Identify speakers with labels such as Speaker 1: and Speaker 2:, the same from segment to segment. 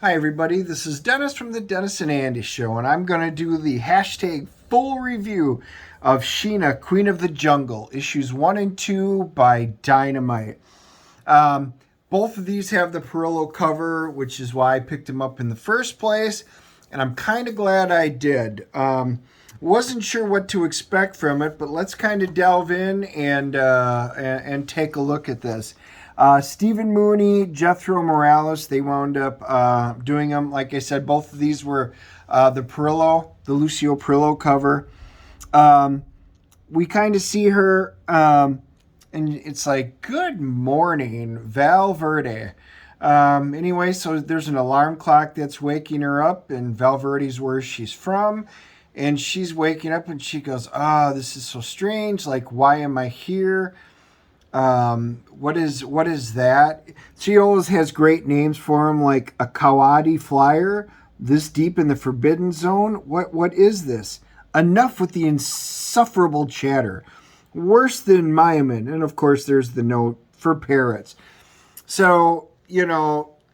Speaker 1: Hi everybody, this is Dennis from the Dennis and Andy Show, and I'm going to do the hashtag full review of Sheena, Queen of the Jungle, issues 1 and 2 by Dynamite. Both of these have the Parillo cover, which is why I picked them up in the first place, and I'm kind of glad I did. Wasn't sure what to expect from it, but let's kind of delve in and take a look at this. Stephen Mooney, Jethro Morales, they wound up doing them. Like I said, both of these were the Parillo, the Lucio Parillo cover. We kind of see her, and it's like, good morning, Valverde. Anyway, so there's an alarm clock that's waking her up, and Valverde's where she's from. And she's waking up and she goes, this is so strange. Like, why am I here? What is that? She always has great names for him, like a Kawadi flyer, this deep in the forbidden zone. What is this? Enough with the insufferable chatter. Worse than Mayaman. And of course, there's the note for parrots. So,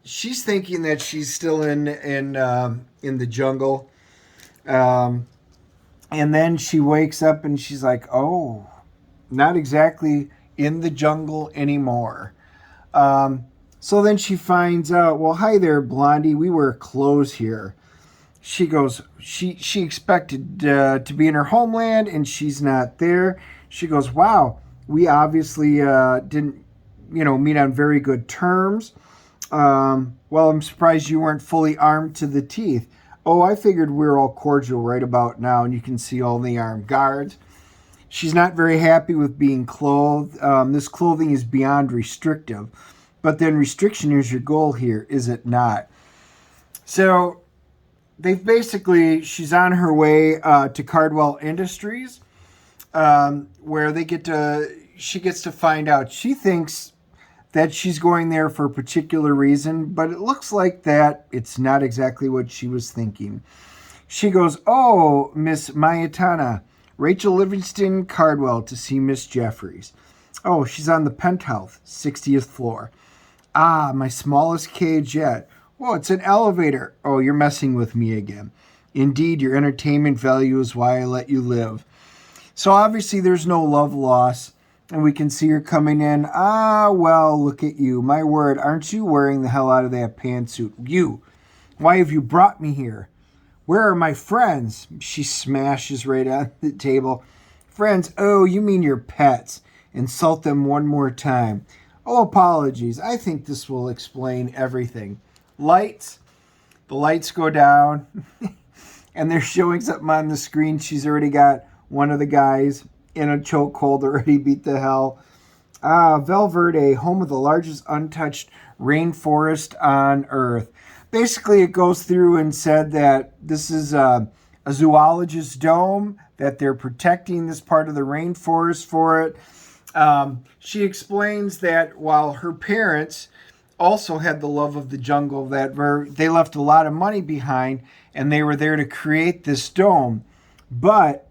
Speaker 1: she's thinking that she's still in the jungle. And then she wakes up and she's like, oh, not exactly in the jungle anymore. So then she finds out, well, hi there, Blondie. We wear clothes here. She goes, she expected to be in her homeland, and she's not there. She goes, wow, we obviously didn't, meet on very good terms. Well, I'm surprised you weren't fully armed to the teeth. Oh, I figured we were all cordial right about now, and you can see all the armed guards. She's not very happy with being clothed. This clothing is beyond restrictive. But then restriction is your goal here, is it not? So she's on her way to Cardwell Industries, where she gets to find out. She thinks that she's going there for a particular reason, but it looks like that it's not exactly what she was thinking. She goes, oh, Miss Mayatana, Rachel Livingston Cardwell to see Miss Jeffries. Oh, she's on the penthouse, 60th floor. Ah, my smallest cage yet. Whoa, it's an elevator. Oh, you're messing with me again. Indeed, your entertainment value is why I let you live. So obviously there's no love loss, and we can see her coming in. Ah, well, look at you. My word, aren't you wearing the hell out of that pantsuit? You. Why have you brought me here? Where are my friends? She smashes right on the table. Friends, oh, you mean your pets. Insult them one more time. Oh, apologies. I think this will explain everything. Lights. The lights go down. And they're showing something on the screen. She's already got one of the guys in a chokehold, already beat the hell. Valverde, home of the largest untouched rainforest on Earth. Basically, it goes through and said that this is a zoologist's dome, that they're protecting this part of the rainforest for it. She explains that while her parents also had the love of the jungle, that they left a lot of money behind, and they were there to create this dome. But,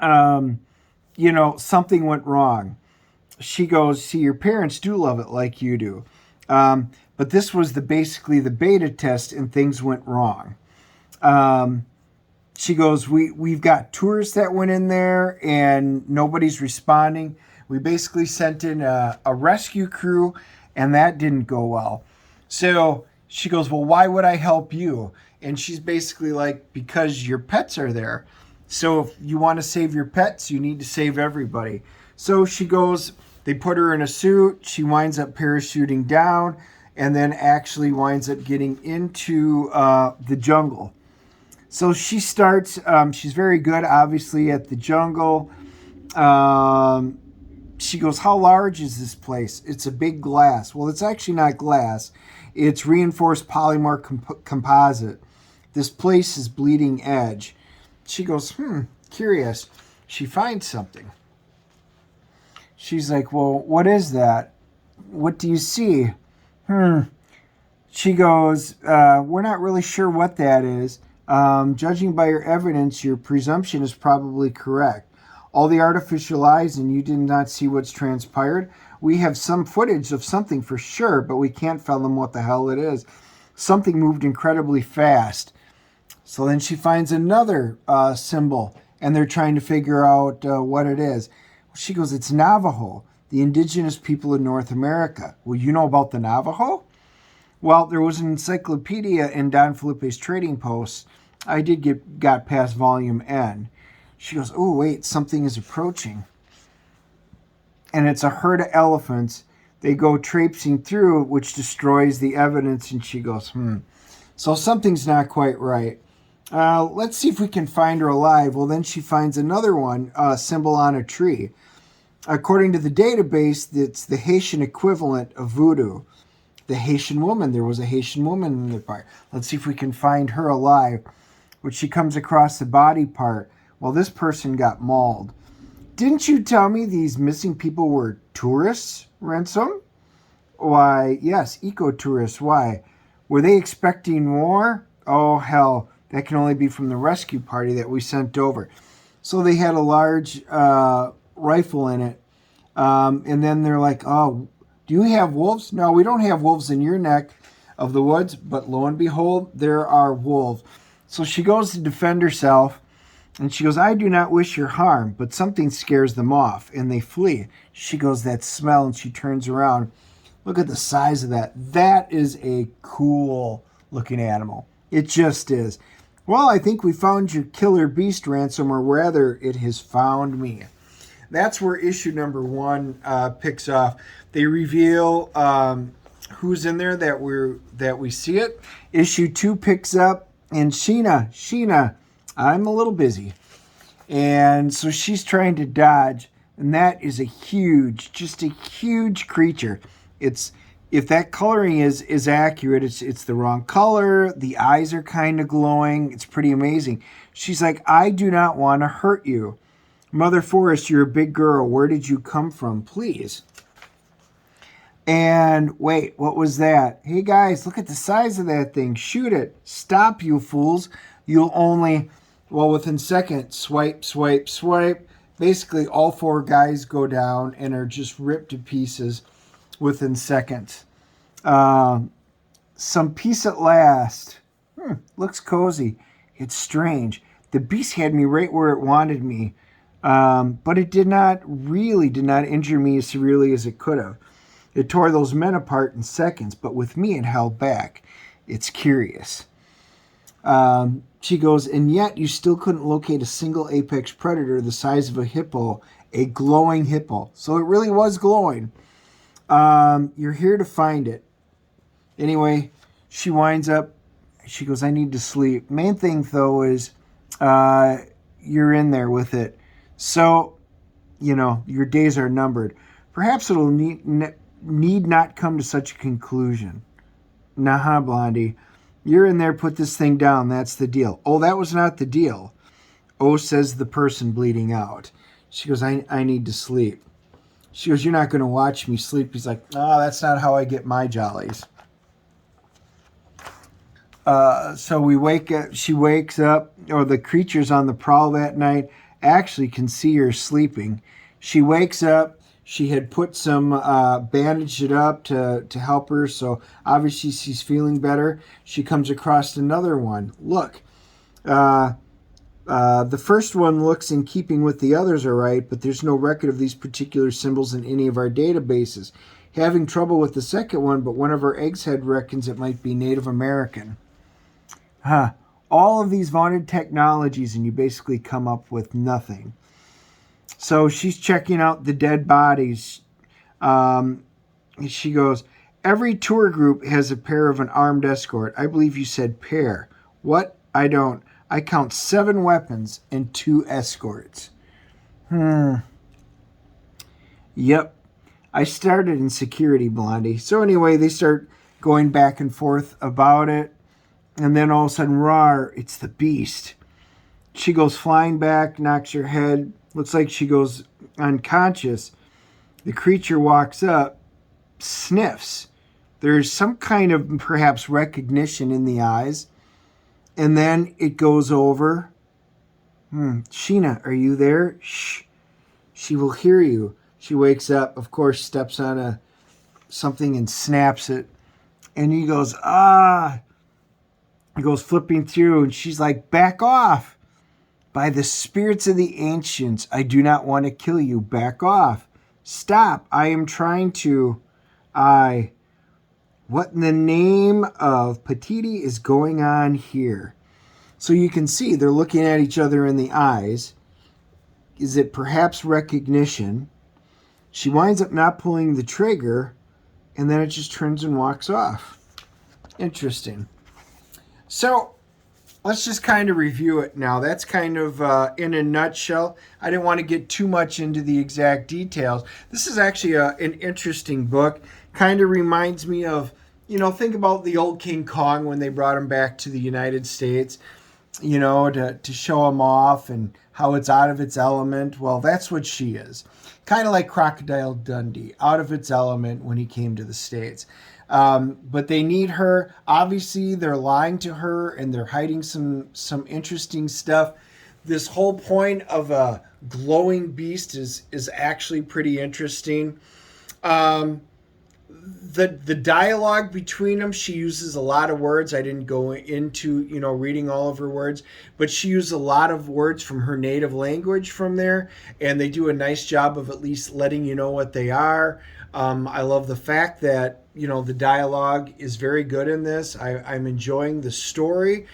Speaker 1: something went wrong. She goes, see, your parents do love it like you do. But this was basically the beta test, and things went wrong. She goes, we've got tourists that went in there, and nobody's responding. We basically sent in a rescue crew, and that didn't go well. So she goes, well, why would I help you? And she's basically like, because your pets are there. So if you want to save your pets, you need to save everybody. So she goes, they put her in a suit. She winds up parachuting down, and then actually winds up getting into the jungle. So she starts, she's very good, obviously, at the jungle. She goes, how large is this place? It's a big glass. Well, it's actually not glass. It's reinforced polymer composite. This place is bleeding edge. She goes, curious. She finds something. She's like, well, what is that? What do you see? She goes, we're not really sure what that is. Judging by your evidence, your presumption is probably correct. All the artificial eyes, and you did not see what's transpired. We have some footage of something for sure, but we can't tell them what the hell it is. something moved incredibly fast. So then she finds another symbol, and they're trying to figure out what it is. She goes, it's Navajo, the indigenous people of North America. Well, you know about the Navajo? Well, there was an encyclopedia in Don Felipe's Trading Post. I got past volume N. She goes, oh, wait, something is approaching. And it's a herd of elephants. They go traipsing through, which destroys the evidence. And she goes, So something's not quite right. Let's see if we can find her alive. Well, then she finds another one, symbol on a tree. According to the database, it's the Haitian equivalent of voodoo. The Haitian woman. There was a Haitian woman in the part. Let's see if we can find her alive. Which she comes across the body part. Well, this person got mauled. Didn't you tell me these missing people were tourists, Ransom? Why, yes, eco-tourists. Why? Were they expecting war? Oh, hell. That can only be from the rescue party that we sent over. So they had a large rifle in it. And then they're like, oh, do you have wolves? No, we don't have wolves in your neck of the woods. But lo and behold, there are wolves. So she goes to defend herself. And she goes, I do not wish your harm, but something scares them off, and they flee. She goes, that smell, and she turns around. Look at the size of that. That is a cool-looking animal. It just is. Well, I think we found your killer beast, Ransom, or rather, it has found me. That's where issue number 1 picks off. They reveal who's in there that we see it. Issue 2 picks up, and Sheena, I'm a little busy. And so she's trying to dodge. And that is just a huge creature. If that coloring is accurate, it's the wrong color. The eyes are kind of glowing. It's pretty amazing. She's like, I do not want to hurt you. Mother Forest, you're a big girl. Where did you come from? Please. And wait, what was that? Hey guys, look at the size of that thing. Shoot it. Stop, you fools. You'll only... Well, within seconds, swipe. Basically, all 4 guys go down and are just ripped to pieces within seconds. Some peace at last. Looks cozy. It's strange. The beast had me right where it wanted me. But it did not injure me as severely as it could have. It tore those men apart in seconds, but with me it held back. It's curious. She goes, and yet you still couldn't locate a single apex predator the size of a hippo, a glowing hippo. So it really was glowing. You're here to find it. Anyway, she winds up, she goes, I need to sleep. Main thing, though, is you're in there with it. So, your days are numbered. Perhaps it'll need not come to such a conclusion. Nah, Blondie. You're in there, put this thing down. That's the deal. Oh, that was not the deal. Oh, says the person bleeding out. She goes, I need to sleep. She goes, you're not going to watch me sleep. He's like, that's not how I get my jollies. So she wakes up, or the creatures on the prowl that night actually can see her sleeping. She wakes up. She had put some, bandaged it up to help her, so obviously she's feeling better. She comes across another one. Look, the first one looks in keeping with the others, all right, but there's no record of these particular symbols in any of our databases. Having trouble with the second one, but one of our eggs head reckons it might be Native American. All of these vaunted technologies, and you basically come up with nothing. So she's checking out the dead bodies. She goes, every tour group has a pair of an armed escort. I believe you said pair. What? I don't. I count 7 weapons and 2 escorts. Yep. I started in security, Blondie. So anyway, they start going back and forth about it. And then all of a sudden, rawr, it's the beast. She goes flying back, knocks her head. Looks like she goes unconscious. The creature walks up, sniffs. There's some kind of perhaps recognition in the eyes. And then it goes over. Sheena, are you there? Shh. She will hear you. She wakes up, of course, steps on something and snaps it. And he goes, It goes flipping through, and she's like, back off. By the spirits of the ancients, I do not want to kill you. Back off. Stop. I am trying to. What in the name of Patiti is going on here? So you can see they're looking at each other in the eyes. Is it perhaps recognition? She winds up not pulling the trigger, and then it just turns and walks off. Interesting. So let's just kind of review it now. That's kind of in a nutshell. I didn't want to get too much into the exact details. This is actually an interesting book. Kind of reminds me of, think about the old King Kong when they brought him back to the United States, to show him off and how it's out of its element. Well, that's what she is. Kind of like Crocodile Dundee, out of its element when he came to the States. But they need her. Obviously, they're lying to her and they're hiding some interesting stuff. This whole point of a glowing beast is actually pretty interesting. The dialogue between them, she uses a lot of words. I didn't go into, reading all of her words, but she used a lot of words from her native language from there, and they do a nice job of at least letting you know what they are. I love the fact that, the dialogue is very good in this. I'm enjoying the story.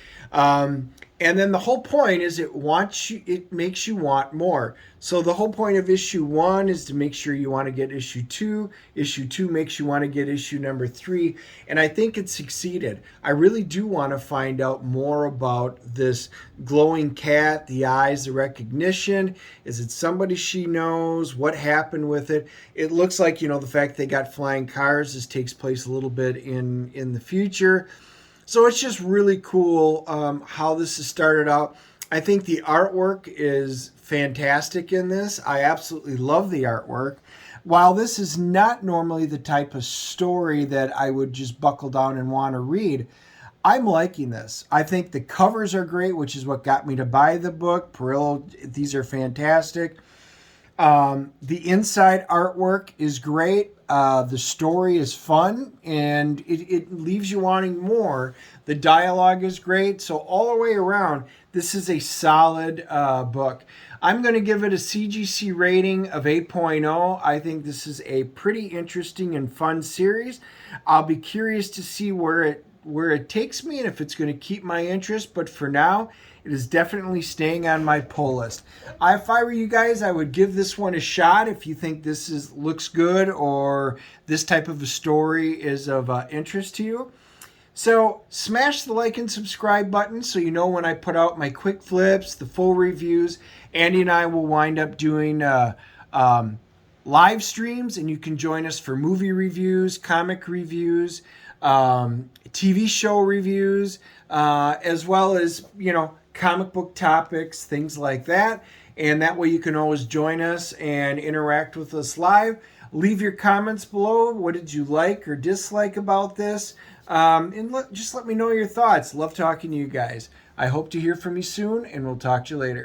Speaker 1: And then the whole point is it makes you want more. So the whole point of issue 1 is to make sure you want to get issue 2. Issue 2 makes you want to get issue number 3. And I think it succeeded. I really do want to find out more about this glowing cat, the eyes, the recognition. Is it somebody she knows? What happened with it? It looks like, the fact they got flying cars, this takes place a little bit in the future. So it's just really cool how this has started out. I think the artwork is fantastic in this. I absolutely love the artwork. While this is not normally the type of story that I would just buckle down and want to read, I'm liking this. I think the covers are great, which is what got me to buy the book. Parillo, these are fantastic. The inside artwork is great. The story is fun, and it leaves you wanting more. The dialogue is great. So all the way around, this is a solid book. I'm going to give it a CGC rating of 8.0. I think this is a pretty interesting and fun series. I'll be curious to see where it takes me and if it's going to keep my interest. But for now, it is definitely staying on my pull list. If I were you guys, I would give this one a shot if you think this looks good or this type of a story is of interest to you. So smash the like and subscribe button so you know when I put out my quick flips, the full reviews. Andy and I will wind up doing live streams, and you can join us for movie reviews, comic reviews, TV show reviews, as well as, comic book topics, things like that. And that way you can always join us and interact with us live. Leave your comments below. What did you like or dislike about this? Just let me know your thoughts. Love talking to you guys. I hope to hear from you soon, and we'll talk to you later.